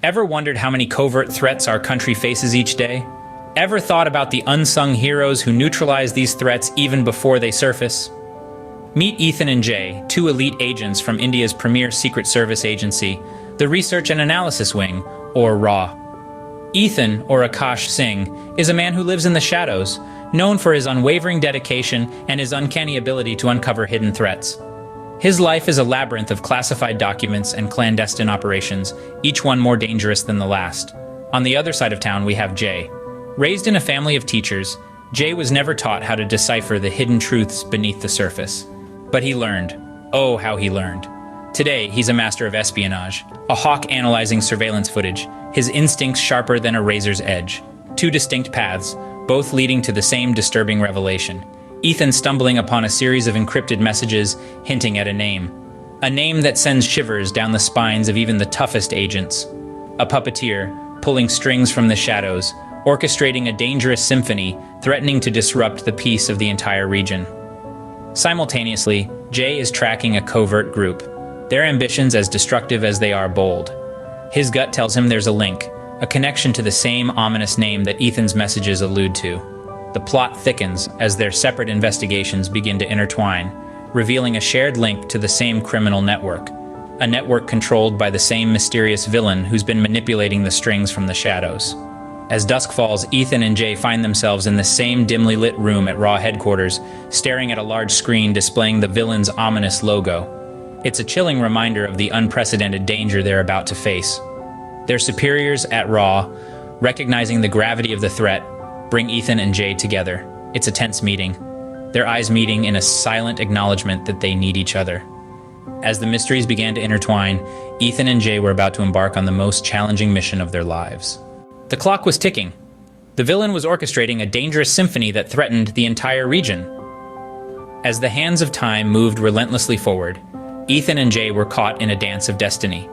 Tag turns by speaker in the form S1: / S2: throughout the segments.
S1: Ever wondered how many covert threats our country faces each day? Ever thought about the unsung heroes who neutralize these threats even before they surface? Meet Ethan and Jay, two elite agents from India's premier secret service agency, the Research and Analysis Wing, or RAW. Ethan, or Akash Singh, is a man who lives in the shadows, known for his unwavering dedication and his uncanny ability to uncover hidden threats. His life is a labyrinth of classified documents and clandestine operations, each one more dangerous than the last. On the other side of town, we have Jay. Raised in a family of teachers, Jay was never taught how to decipher the hidden truths beneath the surface. But he learned. Oh, how he learned. Today, he's a master of espionage, a hawk analyzing surveillance footage, his instincts sharper than a razor's edge. Two distinct paths, both leading to the same disturbing revelation. Ethan stumbling upon a series of encrypted messages hinting at a name that sends shivers down the spines of even the toughest agents. A puppeteer, pulling strings from the shadows, orchestrating a dangerous symphony threatening to disrupt the peace of the entire region. Simultaneously, Jay is tracking a covert group, their ambitions as destructive as they are bold. His gut tells him there's a link, a connection to the same ominous name that Ethan's messages allude to. The plot thickens as their separate investigations begin to intertwine, revealing a shared link to the same criminal network, a network controlled by the same mysterious villain who's been manipulating the strings from the shadows. As dusk falls, Ethan and Jay find themselves in the same dimly lit room at RAW headquarters, staring at a large screen displaying the villain's ominous logo. It's a chilling reminder of the unprecedented danger they're about to face. Their superiors at RAW, recognizing the gravity of the threat, bring Ethan and Jay together. It's a tense meeting, their eyes meeting in a silent acknowledgement that they need each other. As the mysteries began to intertwine, Ethan and Jay were about to embark on the most challenging mission of their lives. The clock was ticking. The villain was orchestrating a dangerous symphony that threatened the entire region. As the hands of time moved relentlessly forward, Ethan and Jay were caught in a dance of destiny.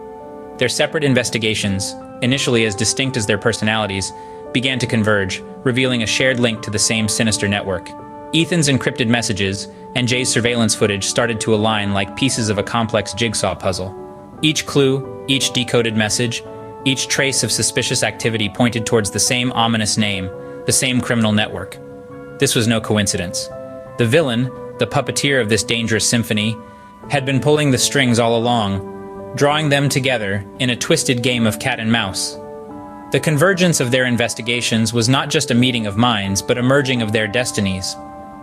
S1: Their separate investigations, initially as distinct as their personalities, began to converge, revealing a shared link to the same sinister network. Ethan's encrypted messages and Jay's surveillance footage started to align like pieces of a complex jigsaw puzzle. Each clue, each decoded message, each trace of suspicious activity pointed towards the same ominous name, the same criminal network. This was no coincidence. The villain, the puppeteer of this dangerous symphony, had been pulling the strings all along, drawing them together in a twisted game of cat and mouse. The convergence of their investigations was not just a meeting of minds, but a merging of their destinies.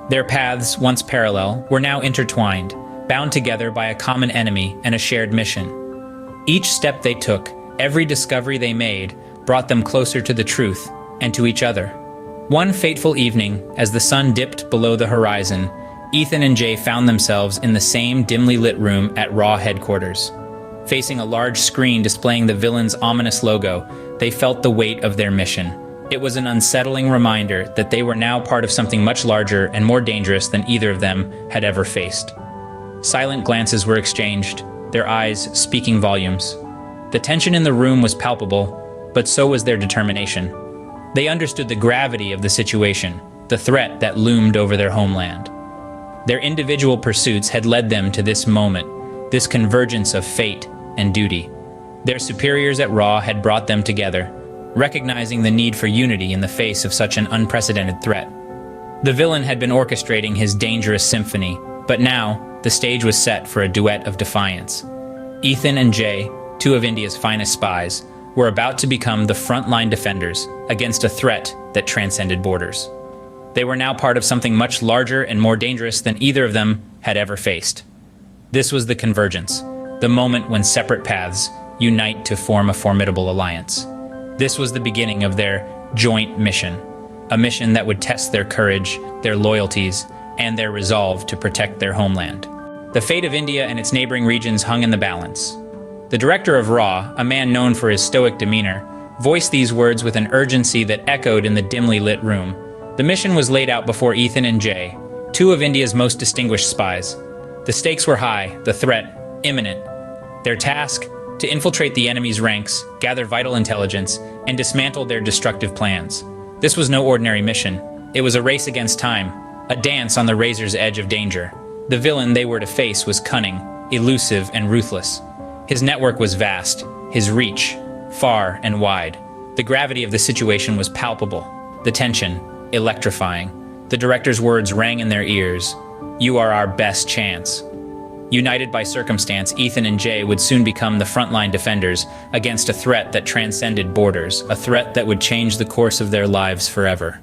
S1: Their paths, once parallel, were now intertwined, bound together by a common enemy and a shared mission. Each step they took, every discovery they made, brought them closer to the truth and to each other. One fateful evening, as the sun dipped below the horizon, Ethan and Jay found themselves in the same dimly lit room at RAW headquarters. Facing a large screen displaying the villain's ominous logo, they felt the weight of their mission. It was an unsettling reminder that they were now part of something much larger and more dangerous than either of them had ever faced. Silent glances were exchanged, their eyes speaking volumes. The tension in the room was palpable, but so was their determination. They understood the gravity of the situation, the threat that loomed over their homeland. Their individual pursuits had led them to this moment, this convergence of fate and duty. Their superiors at RAW had brought them together, recognizing the need for unity in the face of such an unprecedented threat. The villain had been orchestrating his dangerous symphony, but now the stage was set for a duet of defiance. Ethan and Jay, two of India's finest spies, were about to become the frontline defenders against a threat that transcended borders. They were now part of something much larger and more dangerous than either of them had ever faced. This was the convergence, the moment when separate paths unite to form a formidable alliance. This was the beginning of their joint mission, a mission that would test their courage, their loyalties, and their resolve to protect their homeland. The fate of India and its neighboring regions hung in the balance. The director of RAW, a man known for his stoic demeanor, voiced these words with an urgency that echoed in the dimly lit room. The mission was laid out before Ethan and Jay, two of India's most distinguished spies. The stakes were high, the threat imminent. Their task, to infiltrate the enemy's ranks, gather vital intelligence, and dismantle their destructive plans. This was no ordinary mission. It was a race against time, a dance on the razor's edge of danger. The villain they were to face was cunning, elusive, and ruthless. His network was vast, his reach far and wide. The gravity of the situation was palpable, the tension electrifying. The director's words rang in their ears. "You are our best chance." United by circumstance, Ethan and Jay would soon become the frontline defenders against a threat that transcended borders, a threat that would change the course of their lives forever.